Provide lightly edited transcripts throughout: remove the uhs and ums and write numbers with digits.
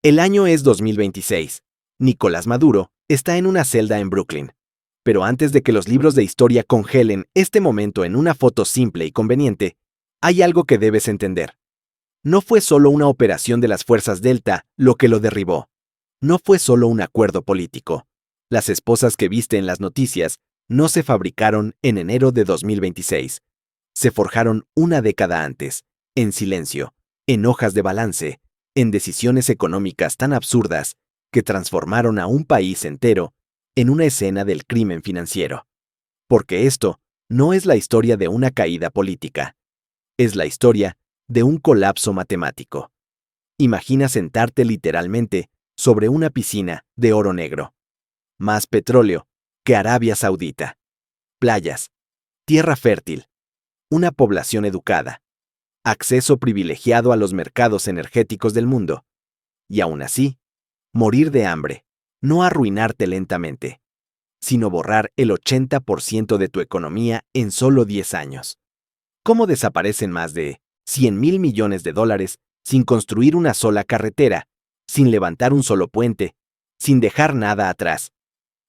El año es 2026. Nicolás Maduro está en una celda en Brooklyn. Pero antes de que los libros de historia congelen este momento en una foto simple y conveniente, hay algo que debes entender. No fue solo una operación de las fuerzas Delta lo que lo derribó. No fue solo un acuerdo político. Las esposas que viste en las noticias no se fabricaron en enero de 2026. Se forjaron una década antes, en silencio, en hojas de balance, en decisiones económicas tan absurdas que transformaron a un país entero en una escena del crimen financiero. Porque esto no es la historia de una caída política. Es la historia de un colapso matemático. Imagina sentarte literalmente sobre una piscina de oro negro. Más petróleo que Arabia Saudita. Playas, tierra fértil, una población educada, acceso privilegiado a los mercados energéticos del mundo. Y aún así, morir de hambre, no arruinarte lentamente, sino borrar el 80% de tu economía en solo 10 años. ¿Cómo desaparecen más de 100.000 millones de dólares sin construir una sola carretera, sin levantar un solo puente, sin dejar nada atrás?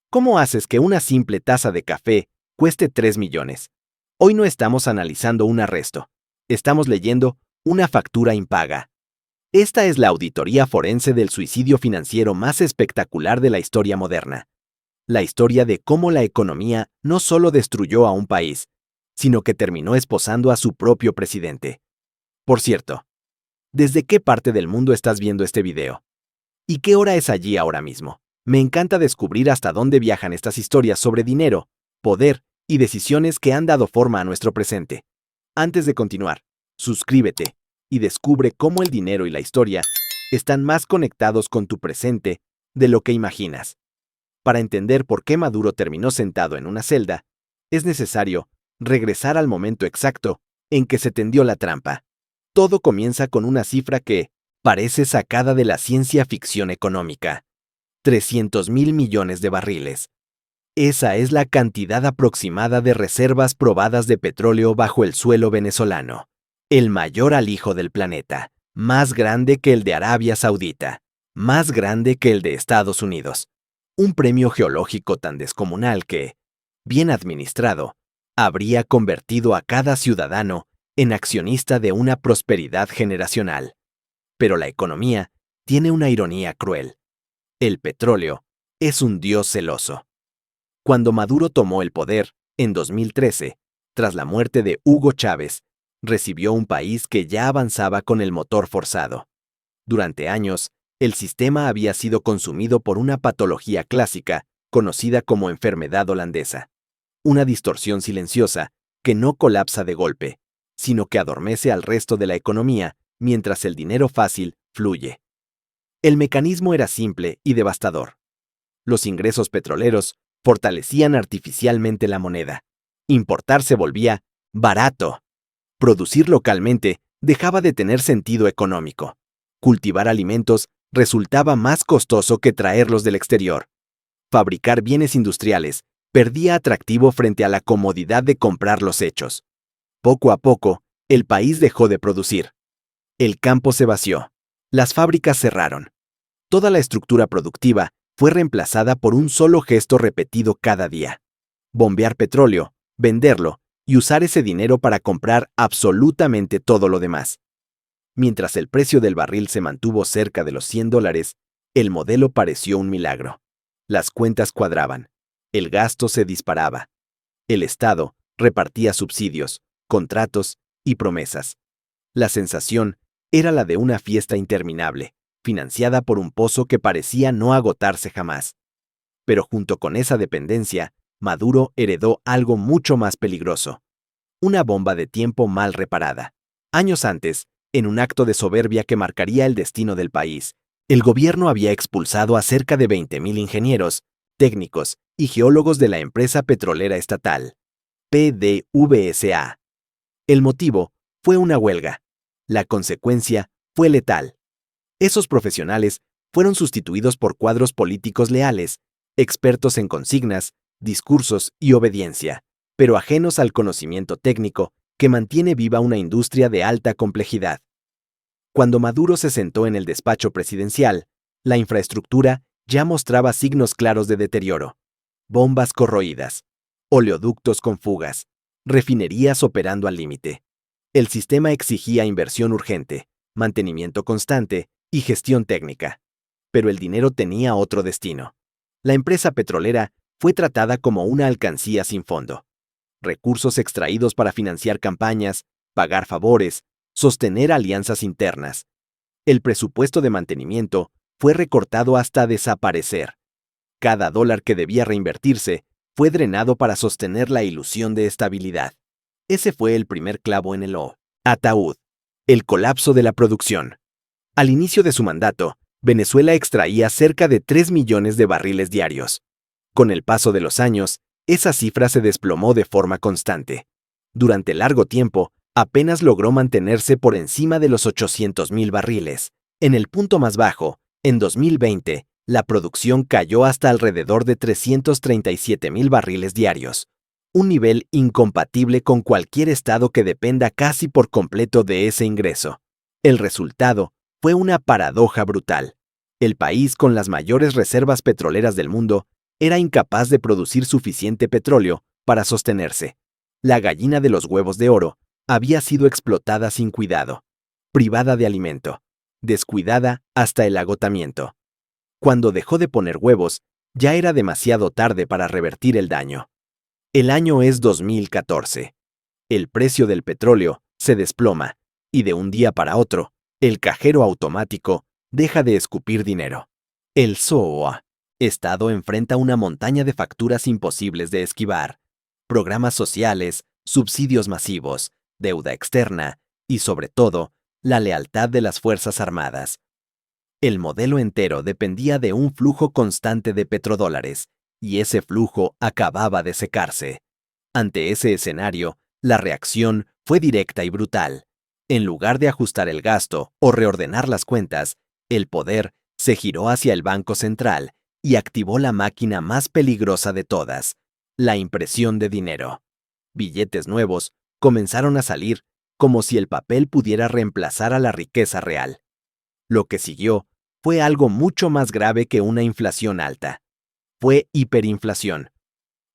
¿Cómo haces que una simple taza de café cueste 3 millones? Hoy no estamos analizando un arresto, estamos leyendo una factura impaga. Esta es la auditoría forense del suicidio financiero más espectacular de la historia moderna. La historia de cómo la economía no solo destruyó a un país, sino que terminó esposando a su propio presidente. Por cierto, ¿desde qué parte del mundo estás viendo este video? ¿Y qué hora es allí ahora mismo? Me encanta descubrir hasta dónde viajan estas historias sobre dinero, poder y decisiones que han dado forma a nuestro presente. Antes de continuar, suscríbete y descubre cómo el dinero y la historia están más conectados con tu presente de lo que imaginas. Para entender por qué Maduro terminó sentado en una celda, es necesario regresar al momento exacto en que se tendió la trampa. Todo comienza con una cifra que parece sacada de la ciencia ficción económica. 300.000 millones de barriles. Esa es la cantidad aproximada de reservas probadas de petróleo bajo el suelo venezolano. El mayor alijo del planeta, más grande que el de Arabia Saudita, más grande que el de Estados Unidos. Un premio geológico tan descomunal que, bien administrado, habría convertido a cada ciudadano en accionista de una prosperidad generacional. Pero la economía tiene una ironía cruel. El petróleo es un dios celoso. Cuando Maduro tomó el poder, en 2013, tras la muerte de Hugo Chávez, recibió un país que ya avanzaba con el motor forzado. Durante años, el sistema había sido consumido por una patología clásica, conocida como enfermedad holandesa. Una distorsión silenciosa que no colapsa de golpe, sino que adormece al resto de la economía mientras el dinero fácil fluye. El mecanismo era simple y devastador. Los ingresos petroleros fortalecían artificialmente la moneda. Importar se volvía barato. Producir localmente dejaba de tener sentido económico. Cultivar alimentos resultaba más costoso que traerlos del exterior. Fabricar bienes industriales perdía atractivo frente a la comodidad de comprarlos hechos. Poco a poco, el país dejó de producir. El campo se vació. Las fábricas cerraron. Toda la estructura productiva fue reemplazada por un solo gesto repetido cada día. Bombear petróleo, venderlo y usar ese dinero para comprar absolutamente todo lo demás. Mientras el precio del barril se mantuvo cerca de los $100, el modelo pareció un milagro. Las cuentas cuadraban. El gasto se disparaba. El Estado repartía subsidios, contratos y promesas. La sensación era la de una fiesta interminable, financiada por un pozo que parecía no agotarse jamás. Pero junto con esa dependencia, Maduro heredó algo mucho más peligroso. Una bomba de tiempo mal reparada. Años antes, en un acto de soberbia que marcaría el destino del país, el gobierno había expulsado a cerca de 20.000 ingenieros, técnicos y geólogos de la empresa petrolera estatal, PDVSA. El motivo fue una huelga. La consecuencia fue letal. Esos profesionales fueron sustituidos por cuadros políticos leales, expertos en consignas, discursos y obediencia, pero ajenos al conocimiento técnico que mantiene viva una industria de alta complejidad. Cuando Maduro se sentó en el despacho presidencial, La infraestructura ya mostraba signos claros de deterioro. Bombas corroídas, oleoductos con fugas, refinerías operando al límite. El sistema exigía inversión urgente, mantenimiento constante y gestión técnica. Pero el dinero tenía otro destino. La empresa petrolera fue tratada como una alcancía sin fondo. Recursos extraídos para financiar campañas, pagar favores, sostener alianzas internas. El presupuesto de mantenimiento fue recortado hasta desaparecer. Cada dólar que debía reinvertirse fue drenado para sostener la ilusión de estabilidad. Ese fue el primer clavo en el ataúd. El colapso de la producción. Al inicio de su mandato, Venezuela extraía cerca de 3 millones de barriles diarios. Con el paso de los años, esa cifra se desplomó de forma constante. Durante largo tiempo, apenas logró mantenerse por encima de los 800.000 barriles. En el punto más bajo, en 2020, la producción cayó hasta alrededor de 337.000 barriles diarios, un nivel incompatible con cualquier estado que dependa casi por completo de ese ingreso. El resultado fue una paradoja brutal. El país con las mayores reservas petroleras del mundo era incapaz de producir suficiente petróleo para sostenerse. La gallina de los huevos de oro había sido explotada sin cuidado, privada de alimento, descuidada hasta el agotamiento. Cuando dejó de poner huevos, ya era demasiado tarde para revertir el daño. El año es 2014. El precio del petróleo se desploma y de un día para otro, el cajero automático deja de escupir dinero. El SOA, Estado, enfrenta una montaña de facturas imposibles de esquivar. Programas sociales, subsidios masivos, deuda externa y, sobre todo, la lealtad de las Fuerzas Armadas. El modelo entero dependía de un flujo constante de petrodólares, y ese flujo acababa de secarse. Ante ese escenario, la reacción fue directa y brutal. En lugar de ajustar el gasto o reordenar las cuentas, el poder se giró hacia el Banco Central y activó la máquina más peligrosa de todas, la impresión de dinero. Billetes nuevos comenzaron a salir como si el papel pudiera reemplazar a la riqueza real. Lo que siguió fue algo mucho más grave que una inflación alta. Fue hiperinflación.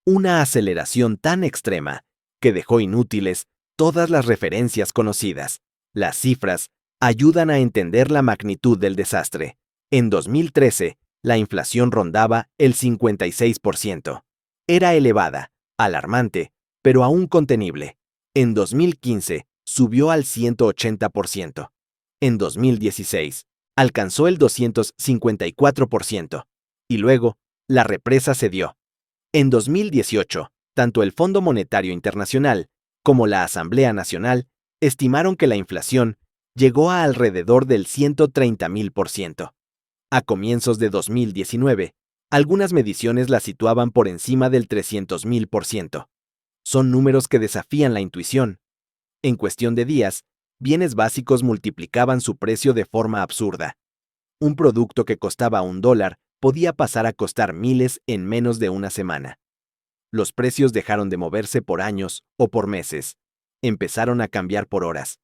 Una aceleración tan extrema que dejó inútiles todas las referencias conocidas. Las cifras ayudan a entender la magnitud del desastre. En 2013, la inflación rondaba el 56%. Era elevada, alarmante, pero aún contenible. En 2015, subió al 180%. En 2016, alcanzó el 254%. Y luego, la represa cedió. En 2018, tanto el Fondo Monetario Internacional como la Asamblea Nacional estimaron que la inflación llegó a alrededor del 130.000%. A comienzos de 2019, algunas mediciones la situaban por encima del 300.000%. Son números que desafían la intuición. En cuestión de días, bienes básicos multiplicaban su precio de forma absurda. Un producto que costaba $1 podía pasar a costar miles en menos de una semana. Los precios dejaron de moverse por años o por meses. Empezaron a cambiar por horas.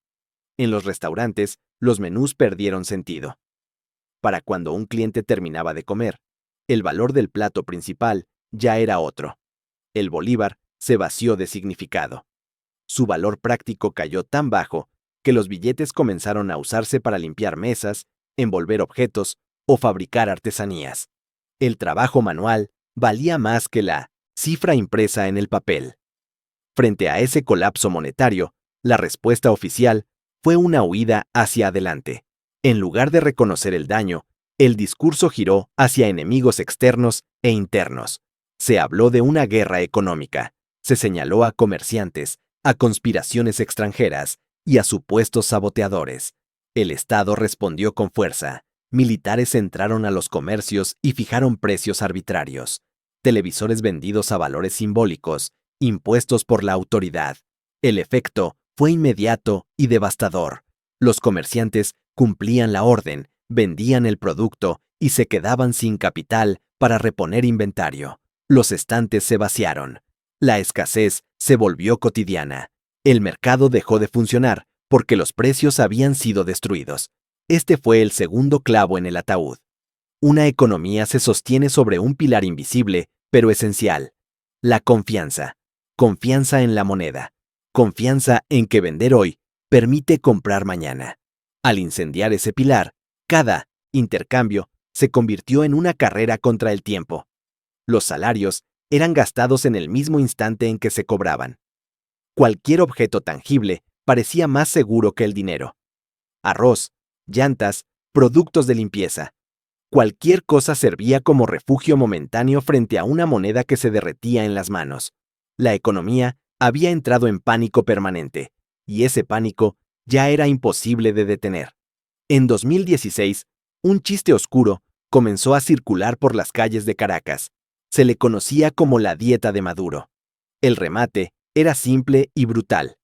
En los restaurantes, los menús perdieron sentido. Para cuando un cliente terminaba de comer, el valor del plato principal ya era otro. El bolívar se vació de significado. Su valor práctico cayó tan bajo que los billetes comenzaron a usarse para limpiar mesas, envolver objetos o fabricar artesanías. El trabajo manual valía más que la cifra impresa en el papel. Frente a ese colapso monetario, la respuesta oficial fue una huida hacia adelante. En lugar de reconocer el daño, el discurso giró hacia enemigos externos e internos. Se habló de una guerra económica. Se señaló a comerciantes, a conspiraciones extranjeras y a supuestos saboteadores. El Estado respondió con fuerza. Militares entraron a los comercios y fijaron precios arbitrarios. Televisores vendidos a valores simbólicos, impuestos por la autoridad. El efecto fue inmediato y devastador. Los comerciantes cumplían la orden, vendían el producto y se quedaban sin capital para reponer inventario. Los estantes se vaciaron. La escasez se volvió cotidiana. El mercado dejó de funcionar porque los precios habían sido destruidos. Este fue el segundo clavo en el ataúd. Una economía se sostiene sobre un pilar invisible, pero esencial: la confianza. Confianza en la moneda. Confianza en que vender hoy permite comprar mañana. Al incendiar ese pilar, cada intercambio se convirtió en una carrera contra el tiempo. Los salarios eran gastados en el mismo instante en que se cobraban. Cualquier objeto tangible parecía más seguro que el dinero. Arroz, llantas, productos de limpieza. Cualquier cosa servía como refugio momentáneo frente a una moneda que se derretía en las manos. La economía había entrado en pánico permanente, y ese pánico ya era imposible de detener. En 2016, un chiste oscuro comenzó a circular por las calles de Caracas. Se le conocía como la dieta de Maduro. El remate era simple y brutal.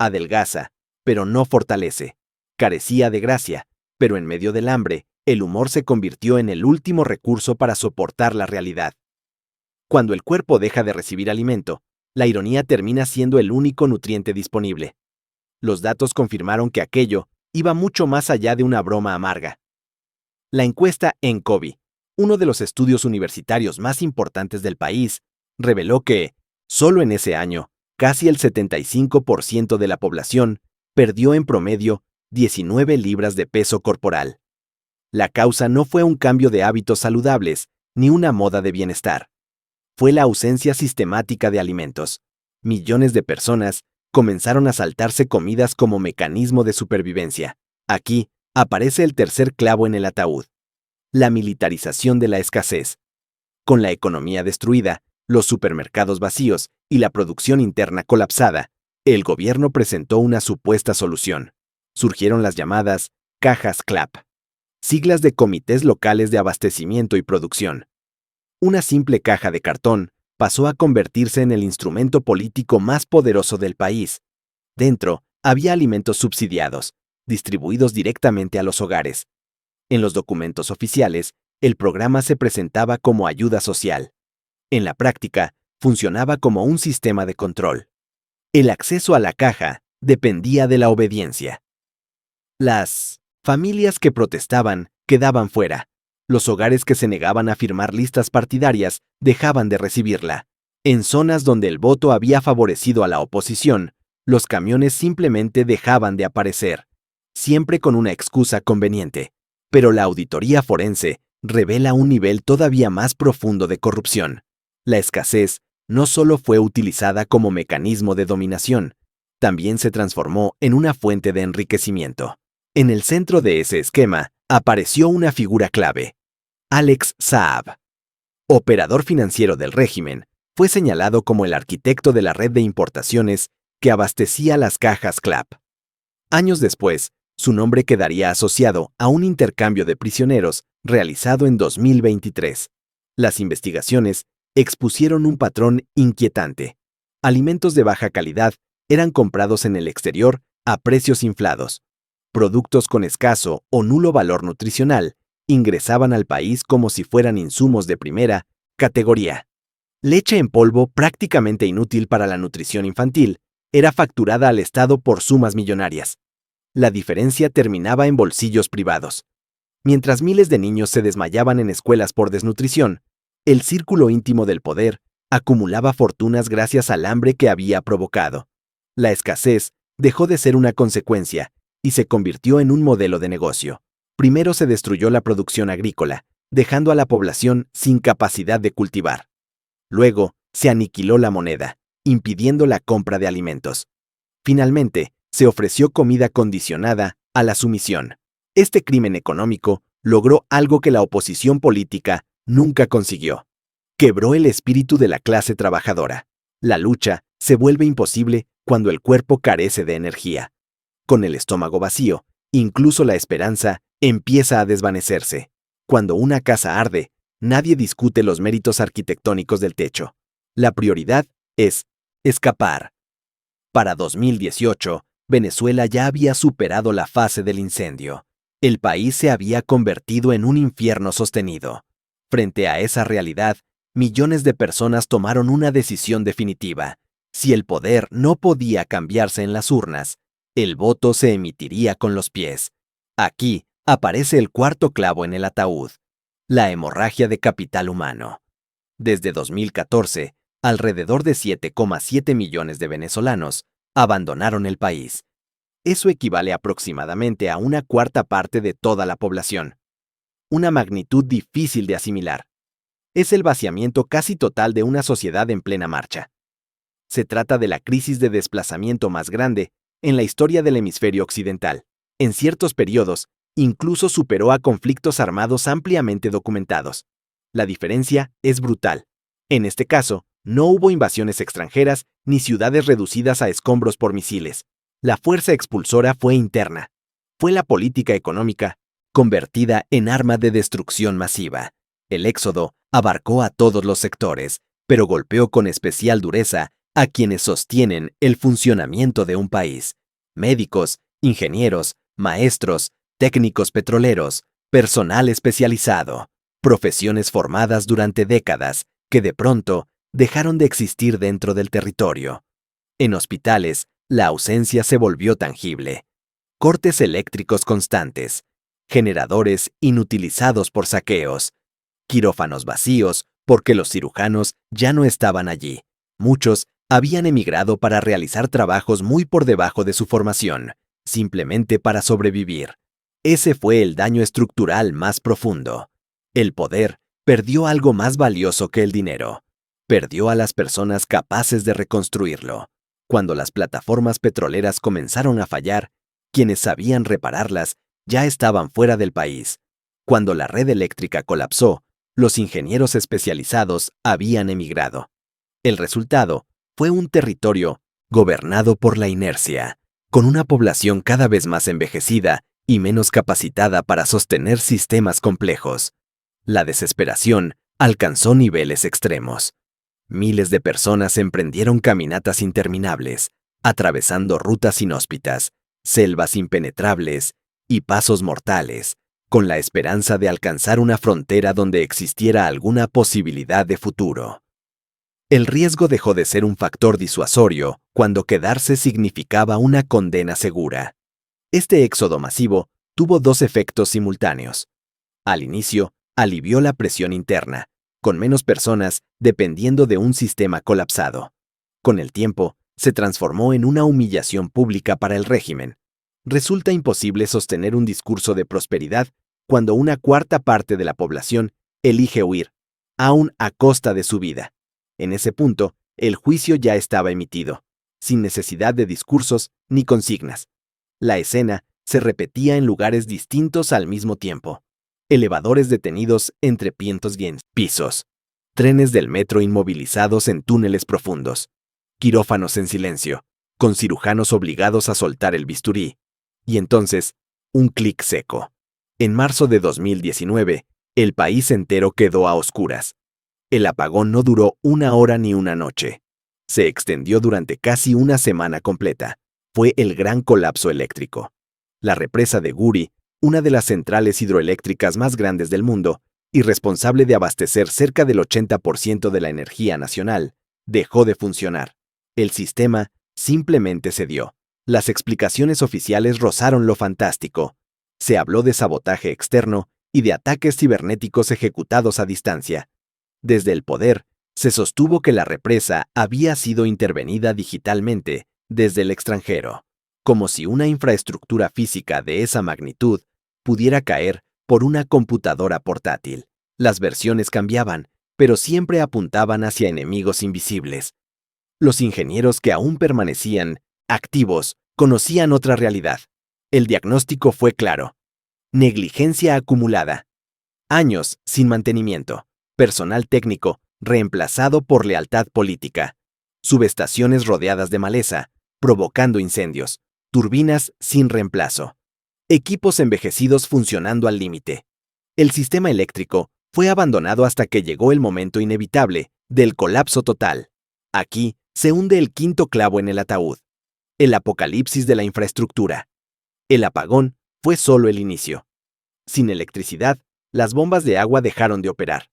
Adelgaza, pero no fortalece. Carecía de gracia, pero en medio del hambre, el humor se convirtió en el último recurso para soportar la realidad. Cuando el cuerpo deja de recibir alimento, la ironía termina siendo el único nutriente disponible. Los datos confirmaron que aquello iba mucho más allá de una broma amarga. La encuesta ENCOBI, uno de los estudios universitarios más importantes del país, reveló que, solo en ese año, casi el 75% de la población perdió en promedio 19 libras de peso corporal. La causa no fue un cambio de hábitos saludables, ni una moda de bienestar. Fue la ausencia sistemática de alimentos. Millones de personas comenzaron a saltarse comidas como mecanismo de supervivencia. Aquí aparece el tercer clavo en el ataúd: la militarización de la escasez. Con la economía destruida, los supermercados vacíos y la producción interna colapsada, el gobierno presentó una supuesta solución. Surgieron las llamadas cajas CLAP, siglas de Comités Locales de Abastecimiento y Producción. Una simple caja de cartón pasó a convertirse en el instrumento político más poderoso del país. Dentro había alimentos subsidiados, distribuidos directamente a los hogares. En los documentos oficiales, el programa se presentaba como ayuda social. En la práctica, funcionaba como un sistema de control. El acceso a la caja dependía de la obediencia. Las familias que protestaban quedaban fuera. Los hogares que se negaban a firmar listas partidarias dejaban de recibirla. En zonas donde el voto había favorecido a la oposición, los camiones simplemente dejaban de aparecer, siempre con una excusa conveniente. Pero la auditoría forense revela un nivel todavía más profundo de corrupción. La escasez no solo fue utilizada como mecanismo de dominación, también se transformó en una fuente de enriquecimiento. En el centro de ese esquema apareció una figura clave: Alex Saab. Operador financiero del régimen, fue señalado como el arquitecto de la red de importaciones que abastecía las cajas CLAP. Años después, su nombre quedaría asociado a un intercambio de prisioneros realizado en 2023. Las investigaciones expusieron un patrón inquietante. Alimentos de baja calidad eran comprados en el exterior a precios inflados. Productos con escaso o nulo valor nutricional ingresaban al país como si fueran insumos de primera categoría. Leche en polvo, prácticamente inútil para la nutrición infantil, era facturada al Estado por sumas millonarias. La diferencia terminaba en bolsillos privados. Mientras miles de niños se desmayaban en escuelas por desnutrición, el círculo íntimo del poder acumulaba fortunas gracias al hambre que había provocado. La escasez dejó de ser una consecuencia y se convirtió en un modelo de negocio. Primero se destruyó la producción agrícola, dejando a la población sin capacidad de cultivar. Luego se aniquiló la moneda, impidiendo la compra de alimentos. Finalmente, se ofreció comida condicionada a la sumisión. Este crimen económico logró algo que la oposición política nunca consiguió. Quebró el espíritu de la clase trabajadora. La lucha se vuelve imposible cuando el cuerpo carece de energía. Con el estómago vacío, incluso la esperanza empieza a desvanecerse. Cuando una casa arde, nadie discute los méritos arquitectónicos del techo. La prioridad es escapar. Para 2018, Venezuela ya había superado la fase del incendio. El país se había convertido en un infierno sostenido. Frente a esa realidad, millones de personas tomaron una decisión definitiva. Si el poder no podía cambiarse en las urnas, el voto se emitiría con los pies. Aquí aparece el cuarto clavo en el ataúd: La hemorragia de capital humano. Desde 2014, alrededor de 7,7 millones de venezolanos abandonaron el país. Eso equivale aproximadamente a una cuarta parte de toda la población. Una magnitud difícil de asimilar. Es el vaciamiento casi total de una sociedad en plena marcha. Se trata de la crisis de desplazamiento más grande en la historia del hemisferio occidental. En ciertos periodos, incluso superó a conflictos armados ampliamente documentados. La diferencia es brutal. En este caso, no hubo invasiones extranjeras ni ciudades reducidas a escombros por misiles. La fuerza expulsora fue interna. Fue la política económica, convertida en arma de destrucción masiva. El éxodo abarcó a todos los sectores, pero golpeó con especial dureza a quienes sostienen el funcionamiento de un país: médicos, ingenieros, maestros, técnicos petroleros, personal especializado, profesiones formadas durante décadas que de pronto dejaron de existir dentro del territorio. En hospitales, la ausencia se volvió tangible. Cortes eléctricos constantes, generadores inutilizados por saqueos, quirófanos vacíos porque los cirujanos ya no estaban allí. Muchos habían emigrado para realizar trabajos muy por debajo de su formación, simplemente para sobrevivir. Ese fue el daño estructural más profundo. El poder perdió algo más valioso que el dinero. Perdió a las personas capaces de reconstruirlo. Cuando las plataformas petroleras comenzaron a fallar, quienes sabían repararlas ya estaban fuera del país. Cuando la red eléctrica colapsó, los ingenieros especializados habían emigrado. El resultado fue un territorio gobernado por la inercia, con una población cada vez más envejecida y menos capacitada para sostener sistemas complejos. La desesperación alcanzó niveles extremos. Miles de personas emprendieron caminatas interminables, atravesando rutas inhóspitas, selvas impenetrables y pasos mortales, con la esperanza de alcanzar una frontera donde existiera alguna posibilidad de futuro. El riesgo dejó de ser un factor disuasorio cuando quedarse significaba una condena segura. Este éxodo masivo tuvo dos efectos simultáneos. Al inicio, alivió la presión interna, con menos personas dependiendo de un sistema colapsado. Con el tiempo, se transformó en una humillación pública para el régimen. Resulta imposible sostener un discurso de prosperidad cuando una cuarta parte de la población elige huir, aún a costa de su vida. En ese punto, el juicio ya estaba emitido, sin necesidad de discursos ni consignas. La escena se repetía en lugares distintos al mismo tiempo. Elevadores detenidos entre pientos y pisos. Trenes del metro inmovilizados en túneles profundos. Quirófanos en silencio, con cirujanos obligados a soltar el bisturí. Y entonces, un clic seco. En marzo de 2019, el país entero quedó a oscuras. El apagón no duró una hora ni una noche. Se extendió durante casi una semana completa. Fue el gran colapso eléctrico. La represa de Guri, una de las centrales hidroeléctricas más grandes del mundo y responsable de abastecer cerca del 80% de la energía nacional, dejó de funcionar. El sistema simplemente cedió. Las explicaciones oficiales rozaron lo fantástico. Se habló de sabotaje externo y de ataques cibernéticos ejecutados a distancia. Desde el poder, se sostuvo que la represa había sido intervenida digitalmente desde el extranjero, como si una infraestructura física de esa magnitud pudiera caer por una computadora portátil. Las versiones cambiaban, pero siempre apuntaban hacia enemigos invisibles. Los ingenieros que aún permanecían activos conocían otra realidad. El diagnóstico fue claro. Negligencia acumulada. Años sin mantenimiento. Personal técnico reemplazado por lealtad política. Subestaciones rodeadas de maleza, provocando incendios. Turbinas sin reemplazo. Equipos envejecidos funcionando al límite. El sistema eléctrico fue abandonado hasta que llegó el momento inevitable del colapso total. Aquí se hunde el quinto clavo en el ataúd. El apocalipsis de la infraestructura. El apagón fue solo el inicio. Sin electricidad, las bombas de agua dejaron de operar.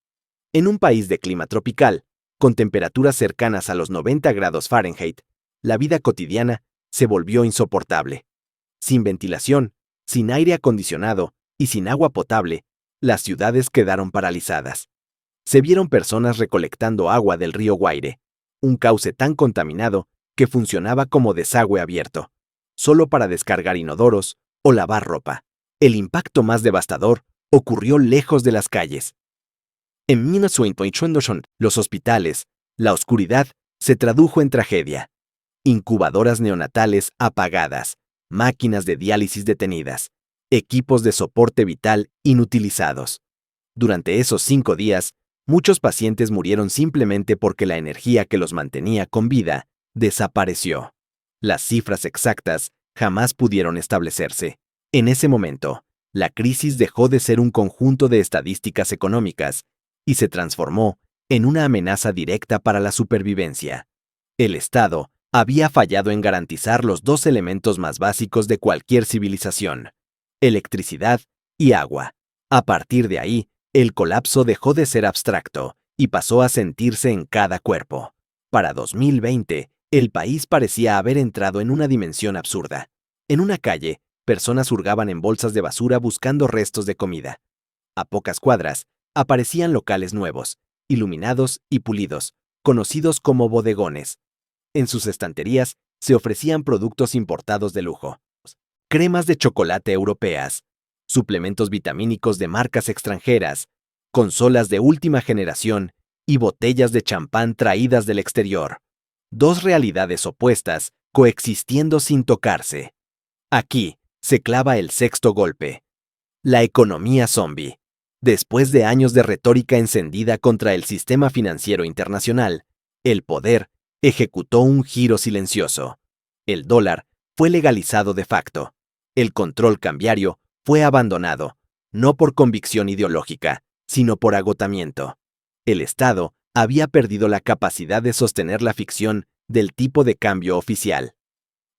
En un país de clima tropical, con temperaturas cercanas a los 90 grados Fahrenheit, la vida cotidiana se volvió insoportable. Sin ventilación, sin aire acondicionado y sin agua potable, Las ciudades quedaron paralizadas. Se vieron personas recolectando agua del río Guaire, un cauce tan contaminado que funcionaba como desagüe abierto, solo para descargar inodoros o lavar ropa. El impacto más devastador ocurrió lejos de las calles. En 1922, los hospitales, la oscuridad, se tradujo en tragedia. Incubadoras neonatales apagadas, máquinas de diálisis detenidas, equipos de soporte vital inutilizados. Durante esos 5 días, muchos pacientes murieron simplemente porque la energía que los mantenía con vida desapareció. Las cifras exactas jamás pudieron establecerse. En ese momento, la crisis dejó de ser un conjunto de estadísticas económicas y se transformó en una amenaza directa para la supervivencia. El Estado había fallado en garantizar los 2 elementos más básicos de cualquier civilización: electricidad y agua. A partir de ahí, el colapso dejó de ser abstracto y pasó a sentirse en cada cuerpo. Para 2020, el país parecía haber entrado en una dimensión absurda. En una calle, personas hurgaban en bolsas de basura buscando restos de comida. A pocas cuadras, aparecían locales nuevos, iluminados y pulidos, conocidos como bodegones. En sus estanterías se ofrecían productos importados de lujo: cremas de chocolate europeas, suplementos vitamínicos de marcas extranjeras, consolas de última generación y botellas de champán traídas del exterior. 2 realidades opuestas coexistiendo sin tocarse. Aquí se clava el 6.º golpe: la economía zombie. Después de años de retórica encendida contra el sistema financiero internacional, el poder ejecutó un giro silencioso. El dólar fue legalizado de facto. El control cambiario fue abandonado, no por convicción ideológica, sino por agotamiento. El Estado había perdido la capacidad de sostener la ficción del tipo de cambio oficial.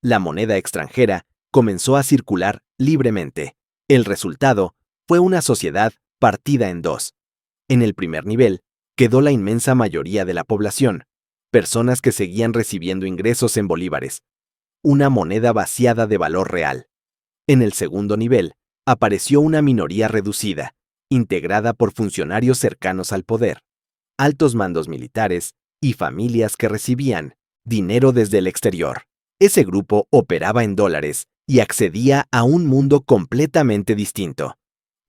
La moneda extranjera comenzó a circular libremente. El resultado fue una sociedad partida en 2. En el primer nivel quedó la inmensa mayoría de la población, personas que seguían recibiendo ingresos en bolívares, una moneda vaciada de valor real. En el segundo nivel apareció una minoría reducida, integrada por funcionarios cercanos al poder, altos mandos militares y familias que recibían dinero desde el exterior. Ese grupo operaba en dólares y accedía a un mundo completamente distinto.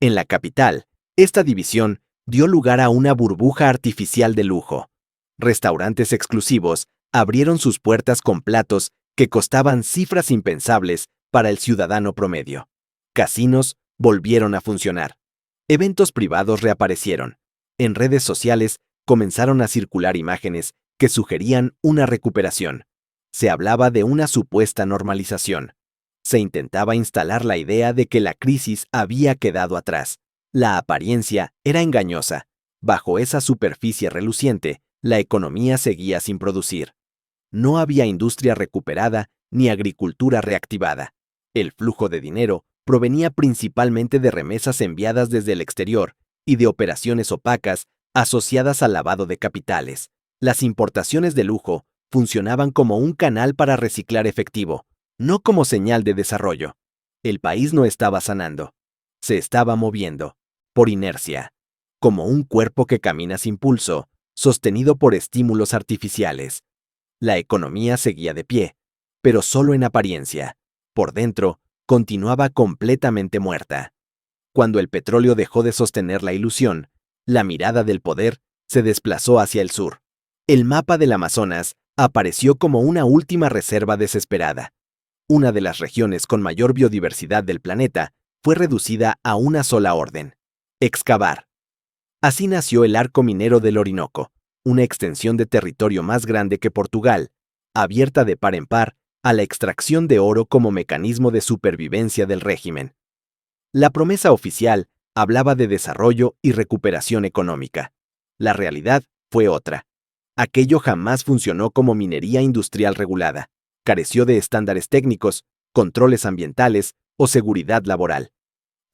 En la capital, esta división dio lugar a una burbuja artificial de lujo. Restaurantes exclusivos abrieron sus puertas con platos que costaban cifras impensables para el ciudadano promedio. Casinos volvieron a funcionar. Eventos privados reaparecieron. En redes sociales comenzaron a circular imágenes que sugerían una recuperación. Se hablaba de una supuesta normalización. Se intentaba instalar la idea de que la crisis había quedado atrás. La apariencia era engañosa. Bajo esa superficie reluciente, la economía seguía sin producir. No había industria recuperada ni agricultura reactivada. El flujo de dinero provenía principalmente de remesas enviadas desde el exterior y de operaciones opacas asociadas al lavado de capitales. Las importaciones de lujo funcionaban como un canal para reciclar efectivo, no como señal de desarrollo. El país no estaba sanando. Se estaba moviendo, por inercia, como un cuerpo que camina sin pulso, sostenido por estímulos artificiales. La economía seguía de pie, pero solo en apariencia. Por dentro, continuaba completamente muerta. Cuando el petróleo dejó de sostener la ilusión, la mirada del poder se desplazó hacia el sur. El mapa del Amazonas apareció como una última reserva desesperada. Una de las regiones con mayor biodiversidad del planeta fue reducida a una sola orden: excavar. Así nació el Arco Minero del Orinoco, una extensión de territorio más grande que Portugal, abierta de par en par a la extracción de oro como mecanismo de supervivencia del régimen. La promesa oficial hablaba de desarrollo y recuperación económica. La realidad fue otra. Aquello jamás funcionó como minería industrial regulada. Careció de estándares técnicos, controles ambientales o seguridad laboral.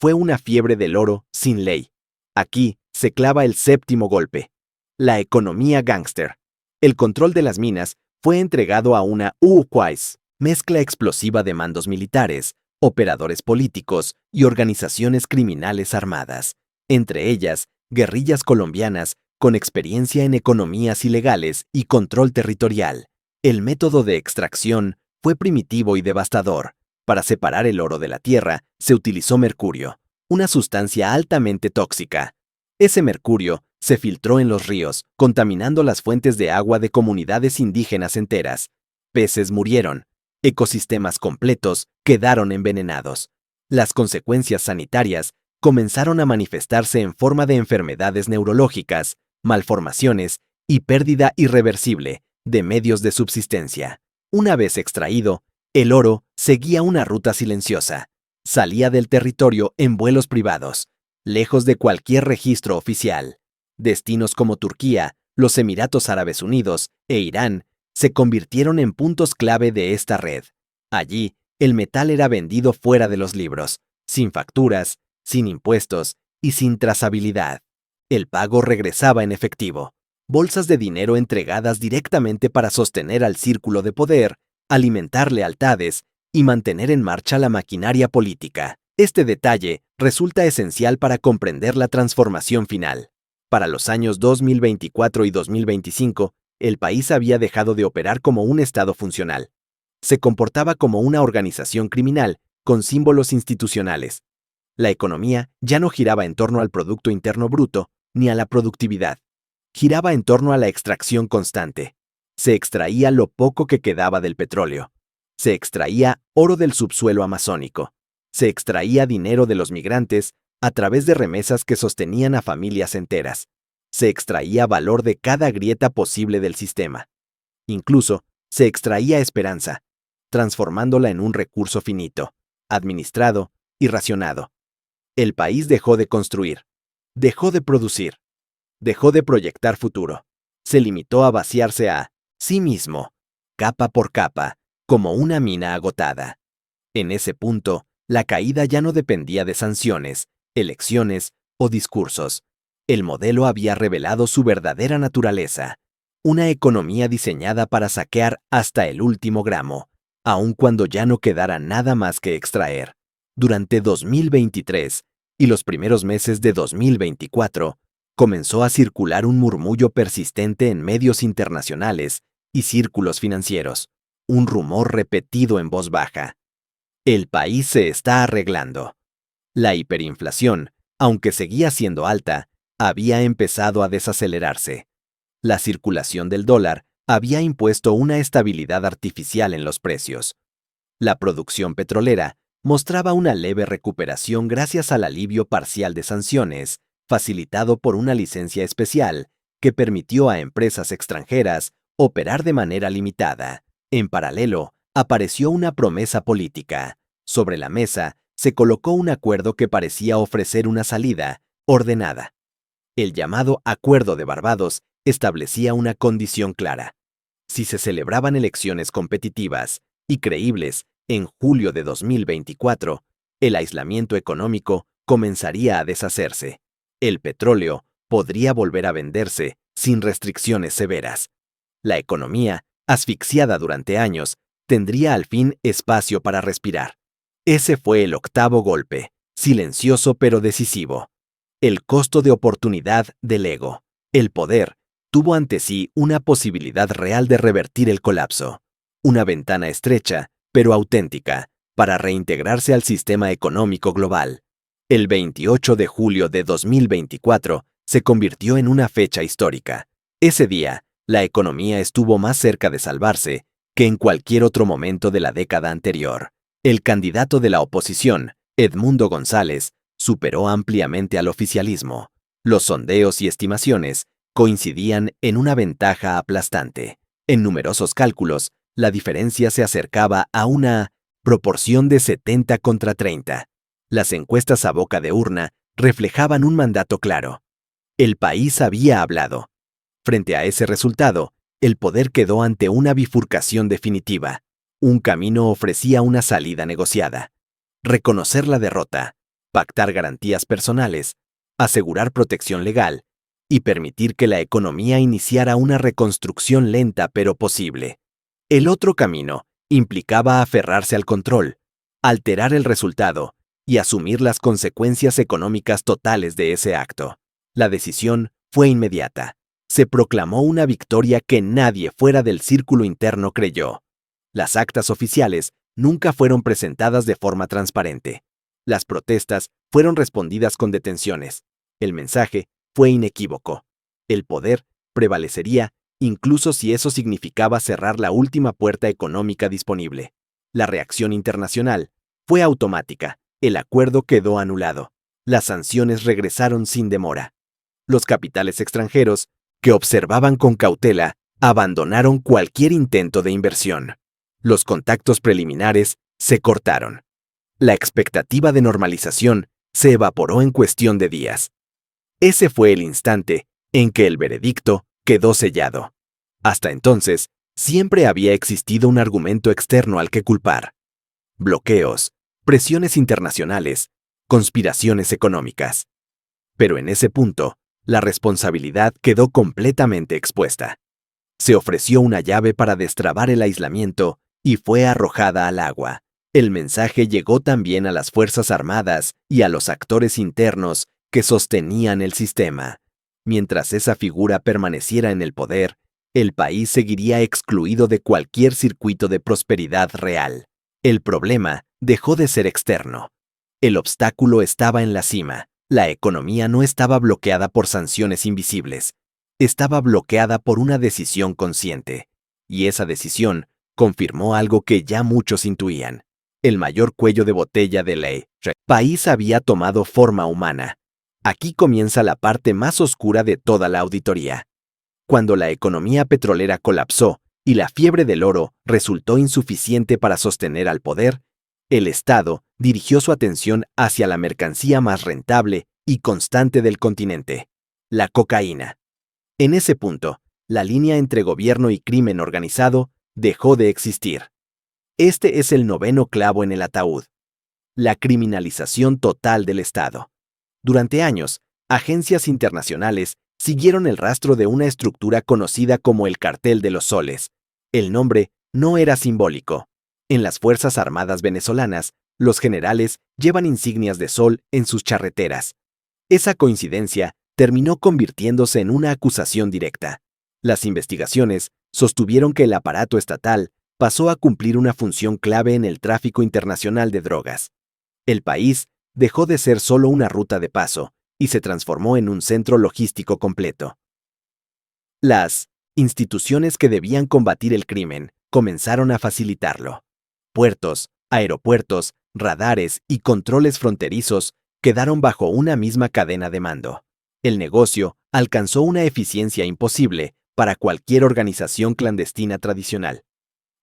Fue una fiebre del oro sin ley. Aquí se clava el 7.º golpe: la economía gángster. El control de las minas fue entregado a una UQuais, mezcla explosiva de mandos militares, operadores políticos y organizaciones criminales armadas. entre ellas guerrillas colombianas con experiencia en economías ilegales y control territorial. El método de extracción fue primitivo y devastador. Para separar el oro de la tierra se utilizó mercurio, una sustancia altamente tóxica. Ese mercurio se filtró en los ríos, contaminando las fuentes de agua de comunidades indígenas enteras. Peces murieron. Ecosistemas completos quedaron envenenados. Las consecuencias sanitarias comenzaron a manifestarse en forma de enfermedades neurológicas, malformaciones y pérdida irreversible de medios de subsistencia. Una vez extraído, el oro seguía una ruta silenciosa. Salía del territorio en vuelos privados, lejos de cualquier registro oficial. Destinos como Turquía, los Emiratos Árabes Unidos e Irán se convirtieron en puntos clave de esta red. Allí, el metal era vendido fuera de los libros, sin facturas, sin impuestos y sin trazabilidad. El pago regresaba en efectivo, bolsas de dinero entregadas directamente para sostener al círculo de poder, alimentar lealtades y mantener en marcha la maquinaria política. Este detalle resulta esencial para comprender la transformación final. Para los años 2024 y 2025, el país había dejado de operar como un Estado funcional. Se comportaba como una organización criminal con símbolos institucionales. La economía ya no giraba en torno al Producto Interno Bruto ni a la productividad. Giraba en torno a la extracción constante. Se extraía lo poco que quedaba del petróleo. Se extraía oro del subsuelo amazónico. Se extraía dinero de los migrantes a través de remesas que sostenían a familias enteras. Se extraía valor de cada grieta posible del sistema. Incluso, se extraía esperanza, transformándola en un recurso finito, administrado y racionado. El país dejó de construir, dejó de producir, dejó de proyectar futuro. Se limitó a vaciarse a sí mismo, capa por capa, como una mina agotada. En ese punto, la caída ya no dependía de sanciones, elecciones o discursos. El modelo había revelado su verdadera naturaleza, una economía diseñada para saquear hasta el último gramo, aun cuando ya no quedara nada más que extraer. Durante 2023 y los primeros meses de 2024, comenzó a circular un murmullo persistente en medios internacionales y círculos financieros, un rumor repetido en voz baja. El país se está arreglando. La hiperinflación, aunque seguía siendo alta, había empezado a desacelerarse. La circulación del dólar había impuesto una estabilidad artificial en los precios. La producción petrolera mostraba una leve recuperación gracias al alivio parcial de sanciones, facilitado por una licencia especial que permitió a empresas extranjeras operar de manera limitada. En paralelo, apareció una promesa política. Sobre la mesa se colocó un acuerdo que parecía ofrecer una salida ordenada. El llamado Acuerdo de Barbados establecía una condición clara. Si se celebraban elecciones competitivas y creíbles en julio de 2024, el aislamiento económico comenzaría a deshacerse. El petróleo podría volver a venderse sin restricciones severas. La economía, asfixiada durante años, tendría al fin espacio para respirar. Ese fue el octavo golpe, silencioso pero decisivo. El costo de oportunidad del ego. El poder tuvo ante sí una posibilidad real de revertir el colapso. Una ventana estrecha, pero auténtica, para reintegrarse al sistema económico global. El 28 de julio de 2024 se convirtió en una fecha histórica. Ese día, la economía estuvo más cerca de salvarse que en cualquier otro momento de la década anterior. El candidato de la oposición, Edmundo González, superó ampliamente al oficialismo. Los sondeos y estimaciones coincidían en una ventaja aplastante. En numerosos cálculos, la diferencia se acercaba a una proporción de 70 contra 30. Las encuestas a boca de urna reflejaban un mandato claro. El país había hablado. Frente a ese resultado, el poder quedó ante una bifurcación definitiva. Un camino ofrecía una salida negociada. Reconocer la derrota, pactar garantías personales, asegurar protección legal y permitir que la economía iniciara una reconstrucción lenta pero posible. El otro camino implicaba aferrarse al control, alterar el resultado y asumir las consecuencias económicas totales de ese acto. La decisión fue inmediata. Se proclamó una victoria que nadie fuera del círculo interno creyó. Las actas oficiales nunca fueron presentadas de forma transparente. Las protestas fueron respondidas con detenciones. El mensaje fue inequívoco. El poder prevalecería, incluso si eso significaba cerrar la última puerta económica disponible. La reacción internacional fue automática. El acuerdo quedó anulado. Las sanciones regresaron sin demora. Los capitales extranjeros, que observaban con cautela, abandonaron cualquier intento de inversión. Los contactos preliminares se cortaron. La expectativa de normalización se evaporó en cuestión de días. Ese fue el instante en que el veredicto quedó sellado. Hasta entonces, siempre había existido un argumento externo al que culpar. Bloqueos, presiones internacionales, conspiraciones económicas. Pero en ese punto, la responsabilidad quedó completamente expuesta. Se ofreció una llave para destrabar el aislamiento y fue arrojada al agua. El mensaje llegó también a las Fuerzas Armadas y a los actores internos que sostenían el sistema. Mientras esa figura permaneciera en el poder, el país seguiría excluido de cualquier circuito de prosperidad real. El problema dejó de ser externo. El obstáculo estaba en la cima. La economía no estaba bloqueada por sanciones invisibles. Estaba bloqueada por una decisión consciente. Y esa decisión confirmó algo que ya muchos intuían. El mayor cuello de botella del país había tomado forma humana. Aquí comienza la parte más oscura de toda la auditoría. Cuando la economía petrolera colapsó y la fiebre del oro resultó insuficiente para sostener al poder, el Estado dirigió su atención hacia la mercancía más rentable y constante del continente, la cocaína. En ese punto, la línea entre gobierno y crimen organizado dejó de existir. Este es el noveno clavo en el ataúd. La criminalización total del Estado. Durante años, agencias internacionales siguieron el rastro de una estructura conocida como el Cartel de los Soles. El nombre no era simbólico. En las Fuerzas Armadas venezolanas, los generales llevan insignias de sol en sus charreteras. Esa coincidencia terminó convirtiéndose en una acusación directa. Las investigaciones sostuvieron que el aparato estatal pasó a cumplir una función clave en el tráfico internacional de drogas. El país dejó de ser solo una ruta de paso y se transformó en un centro logístico completo. Las instituciones que debían combatir el crimen comenzaron a facilitarlo. Puertos, aeropuertos, radares y controles fronterizos quedaron bajo una misma cadena de mando. El negocio alcanzó una eficiencia imposible para cualquier organización clandestina tradicional.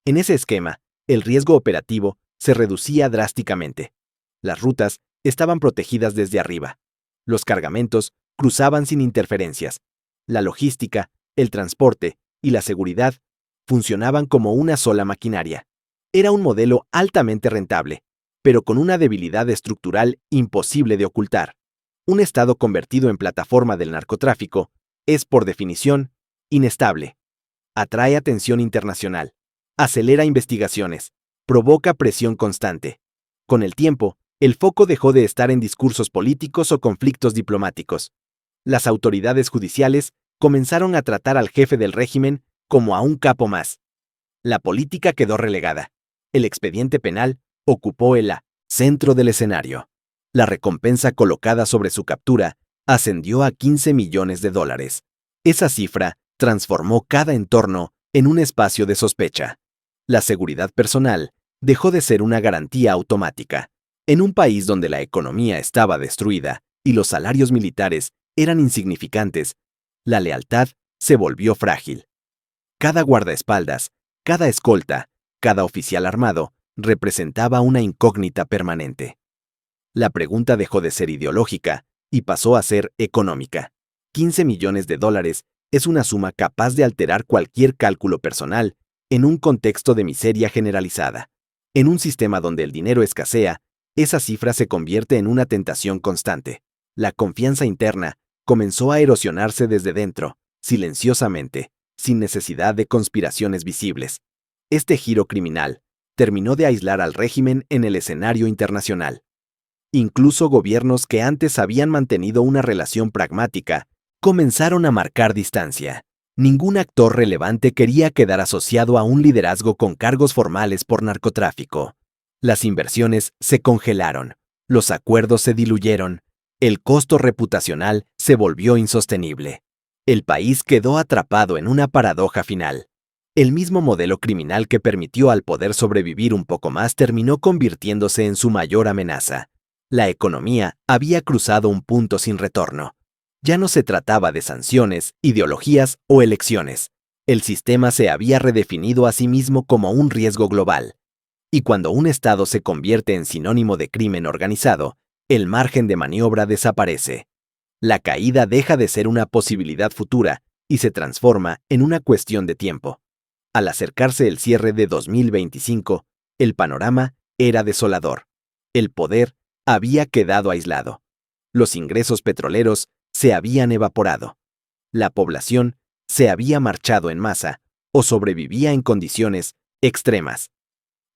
En ese esquema, el riesgo operativo se reducía drásticamente. Las rutas estaban protegidas desde arriba. Los cargamentos cruzaban sin interferencias. La logística, el transporte y la seguridad funcionaban como una sola maquinaria. Era un modelo altamente rentable, pero con una debilidad estructural imposible de ocultar. Un Estado convertido en plataforma del narcotráfico es, por definición, inestable. Atrae atención internacional, acelera investigaciones, provoca presión constante. Con el tiempo, el foco dejó de estar en discursos políticos o conflictos diplomáticos. Las autoridades judiciales comenzaron a tratar al jefe del régimen como a un capo más. La política quedó relegada. El expediente penal ocupó el centro del escenario. La recompensa colocada sobre su captura ascendió a $15 millones. Esa cifra transformó cada entorno en un espacio de sospecha. La seguridad personal dejó de ser una garantía automática. En un país donde la economía estaba destruida y los salarios militares eran insignificantes, la lealtad se volvió frágil. Cada guardaespaldas, cada escolta, cada oficial armado representaba una incógnita permanente. La pregunta dejó de ser ideológica y pasó a ser económica. $15 millones es una suma capaz de alterar cualquier cálculo personal en un contexto de miseria generalizada. En un sistema donde el dinero escasea, esa cifra se convierte en una tentación constante. La confianza interna comenzó a erosionarse desde dentro, silenciosamente, sin necesidad de conspiraciones visibles. Este giro criminal terminó de aislar al régimen en el escenario internacional. Incluso gobiernos que antes habían mantenido una relación pragmática comenzaron a marcar distancia. Ningún actor relevante quería quedar asociado a un liderazgo con cargos formales por narcotráfico. Las inversiones se congelaron, los acuerdos se diluyeron, el costo reputacional se volvió insostenible. El país quedó atrapado en una paradoja final. El mismo modelo criminal que permitió al poder sobrevivir un poco más terminó convirtiéndose en su mayor amenaza. La economía había cruzado un punto sin retorno. Ya no se trataba de sanciones, ideologías o elecciones. El sistema se había redefinido a sí mismo como un riesgo global. Y cuando un Estado se convierte en sinónimo de crimen organizado, el margen de maniobra desaparece. La caída deja de ser una posibilidad futura y se transforma en una cuestión de tiempo. Al acercarse el cierre de 2025, el panorama era desolador. El poder había quedado aislado. Los ingresos petroleros se habían evaporado. La población se había marchado en masa o sobrevivía en condiciones extremas.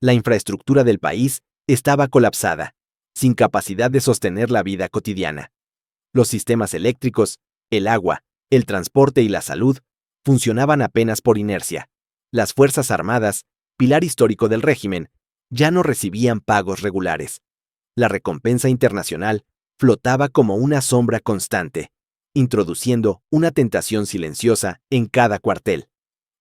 La infraestructura del país estaba colapsada, sin capacidad de sostener la vida cotidiana. Los sistemas eléctricos, el agua, el transporte y la salud funcionaban apenas por inercia. Las Fuerzas Armadas, pilar histórico del régimen, ya no recibían pagos regulares. La recompensa internacional flotaba como una sombra constante, introduciendo una tentación silenciosa en cada cuartel.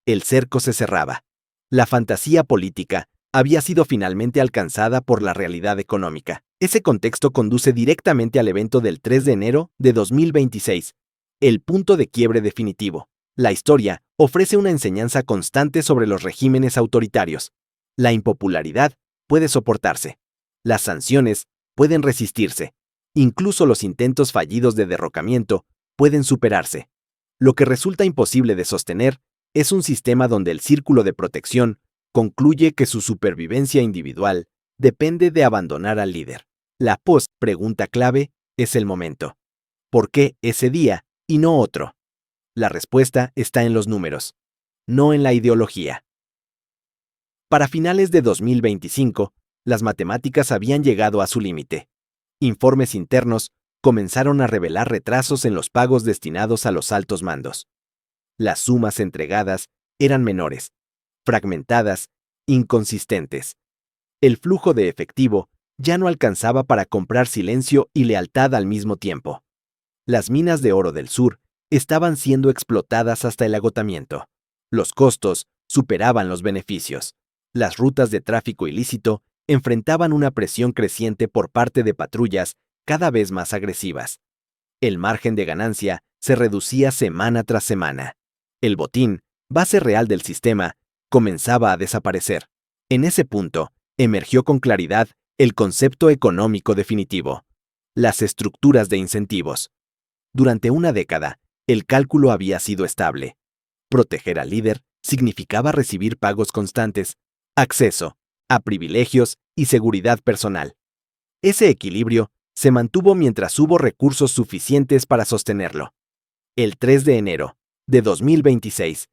El cerco se cerraba. La fantasía política había sido finalmente alcanzada por la realidad económica. Ese contexto conduce directamente al evento del 3 de enero de 2026, el punto de quiebre definitivo. La historia ofrece una enseñanza constante sobre los regímenes autoritarios. La impopularidad puede soportarse. Las sanciones pueden resistirse. Incluso los intentos fallidos de derrocamiento pueden superarse. Lo que resulta imposible de sostener es un sistema donde el círculo de protección concluye que su supervivencia individual depende de abandonar al líder. La pregunta clave es el momento. ¿Por qué ese día y no otro? La respuesta está en los números, no en la ideología. Para finales de 2025, las matemáticas habían llegado a su límite. Informes internos comenzaron a revelar retrasos en los pagos destinados a los altos mandos. Las sumas entregadas eran menores, fragmentadas, inconsistentes. El flujo de efectivo ya no alcanzaba para comprar silencio y lealtad al mismo tiempo. Las minas de oro del sur estaban siendo explotadas hasta el agotamiento. Los costos superaban los beneficios. Las rutas de tráfico ilícito enfrentaban una presión creciente por parte de patrullas cada vez más agresivas. El margen de ganancia se reducía semana tras semana. El botín, base real del sistema, comenzaba a desaparecer. En ese punto, emergió con claridad el concepto económico definitivo: las estructuras de incentivos. Durante una década, el cálculo había sido estable. Proteger al líder significaba recibir pagos constantes, acceso a privilegios y seguridad personal. Ese equilibrio se mantuvo mientras hubo recursos suficientes para sostenerlo. El 3 de enero de 2026,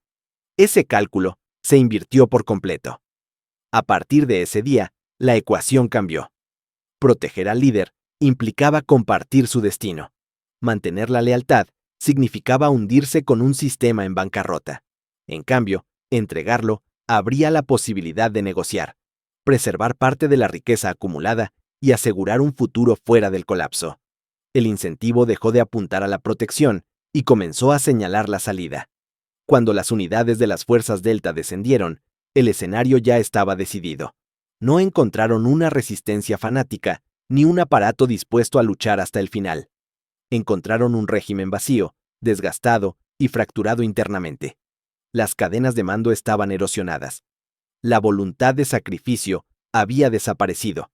ese cálculo se invirtió por completo. A partir de ese día, la ecuación cambió. Proteger al líder implicaba compartir su destino. Mantener la lealtad significaba hundirse con un sistema en bancarrota. En cambio, entregarlo abría la posibilidad de negociar, preservar parte de la riqueza acumulada y asegurar un futuro fuera del colapso. El incentivo dejó de apuntar a la protección y comenzó a señalar la salida. Cuando las unidades de las fuerzas Delta descendieron, el escenario ya estaba decidido. No encontraron una resistencia fanática ni un aparato dispuesto a luchar hasta el final. Encontraron un régimen vacío, desgastado y fracturado internamente. Las cadenas de mando estaban erosionadas. La voluntad de sacrificio había desaparecido.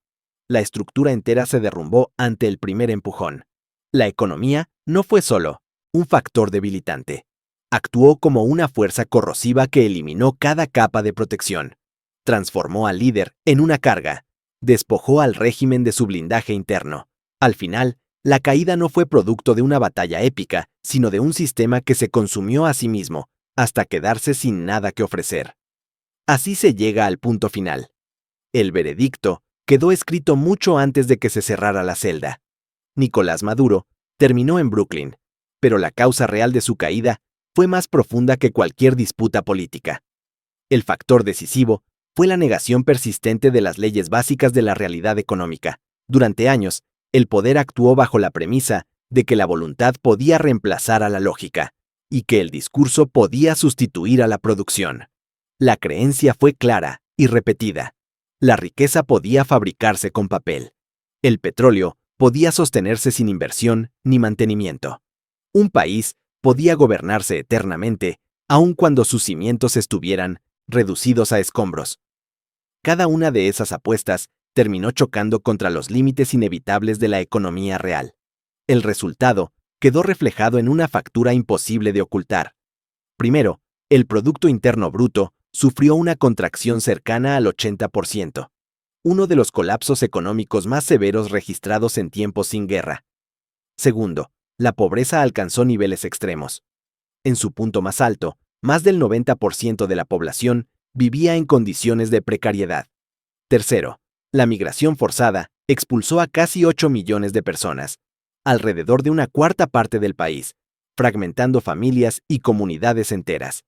La estructura entera se derrumbó ante el primer empujón. La economía no fue solo un factor debilitante. Actuó como una fuerza corrosiva que eliminó cada capa de protección. Transformó al líder en una carga. Despojó al régimen de su blindaje interno. Al final, la caída no fue producto de una batalla épica, sino de un sistema que se consumió a sí mismo, hasta quedarse sin nada que ofrecer. Así se llega al punto final. El veredicto quedó escrito mucho antes de que se cerrara la celda. Nicolás Maduro terminó en Brooklyn, pero la causa real de su caída fue más profunda que cualquier disputa política. El factor decisivo fue la negación persistente de las leyes básicas de la realidad económica. Durante años, el poder actuó bajo la premisa de que la voluntad podía reemplazar a la lógica y que el discurso podía sustituir a la producción. La creencia fue clara y repetida. La riqueza podía fabricarse con papel. El petróleo podía sostenerse sin inversión ni mantenimiento. Un país podía gobernarse eternamente, aun cuando sus cimientos estuvieran reducidos a escombros. Cada una de esas apuestas terminó chocando contra los límites inevitables de la economía real. El resultado quedó reflejado en una factura imposible de ocultar. Primero, el Producto Interno Bruto sufrió una contracción cercana al 80%, uno de los colapsos económicos más severos registrados en tiempos sin guerra. Segundo, la pobreza alcanzó niveles extremos. En su punto más alto, más del 90% de la población vivía en condiciones de precariedad. Tercero, la migración forzada expulsó a casi 8 millones de personas, alrededor de una cuarta parte del país, fragmentando familias y comunidades enteras.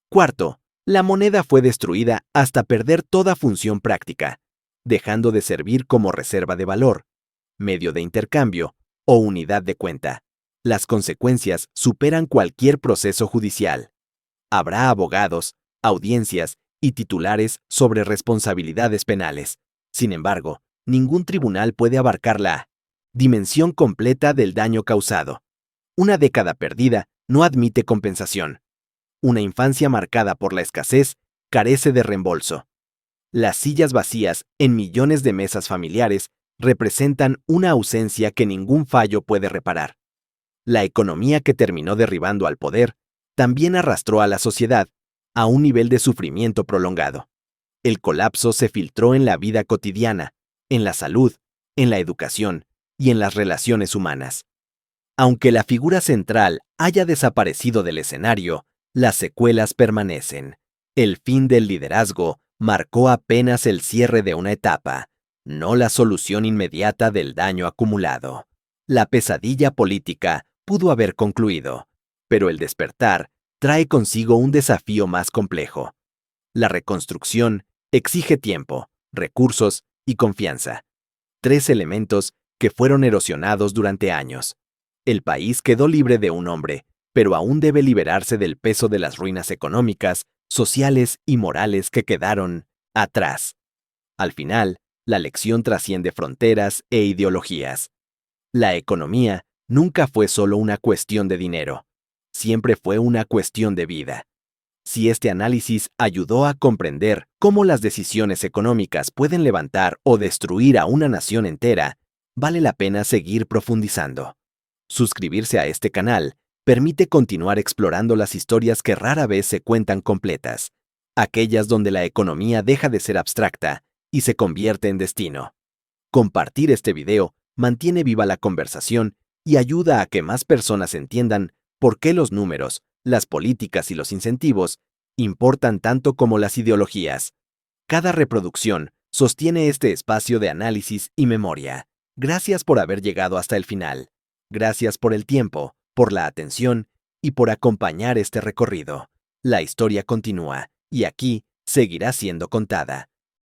Cuarto, la moneda fue destruida hasta perder toda función práctica, dejando de servir como reserva de valor, medio de intercambio o unidad de cuenta. Las consecuencias superan cualquier proceso judicial. Habrá abogados, audiencias y titulares sobre responsabilidades penales. Sin embargo, ningún tribunal puede abarcar la dimensión completa del daño causado. Una década perdida no admite compensación. Una infancia marcada por la escasez carece de reembolso. Las sillas vacías en millones de mesas familiares representan una ausencia que ningún fallo puede reparar. La economía que terminó derribando al poder también arrastró a la sociedad a un nivel de sufrimiento prolongado. El colapso se filtró en la vida cotidiana, en la salud, en la educación y en las relaciones humanas. Aunque la figura central haya desaparecido del escenario, las secuelas permanecen. El fin del liderazgo marcó apenas el cierre de una etapa, no la solución inmediata del daño acumulado. La pesadilla política pudo haber concluido, pero el despertar trae consigo un desafío más complejo. La reconstrucción exige tiempo, recursos y confianza. Tres elementos que fueron erosionados durante años. El país quedó libre de un hombre, pero aún debe liberarse del peso de las ruinas económicas, sociales y morales que quedaron atrás. Al final, la lección trasciende fronteras e ideologías. La economía nunca fue solo una cuestión de dinero, siempre fue una cuestión de vida. Si este análisis ayudó a comprender cómo las decisiones económicas pueden levantar o destruir a una nación entera, vale la pena seguir profundizando. Suscribirse a este canal permite continuar explorando las historias que rara vez se cuentan completas, aquellas donde la economía deja de ser abstracta y se convierte en destino. Compartir este video mantiene viva la conversación y ayuda a que más personas entiendan por qué los números, las políticas y los incentivos importan tanto como las ideologías. Cada reproducción sostiene este espacio de análisis y memoria. Gracias por haber llegado hasta el final. Gracias por el tiempo, por la atención y por acompañar este recorrido. La historia continúa y aquí seguirá siendo contada.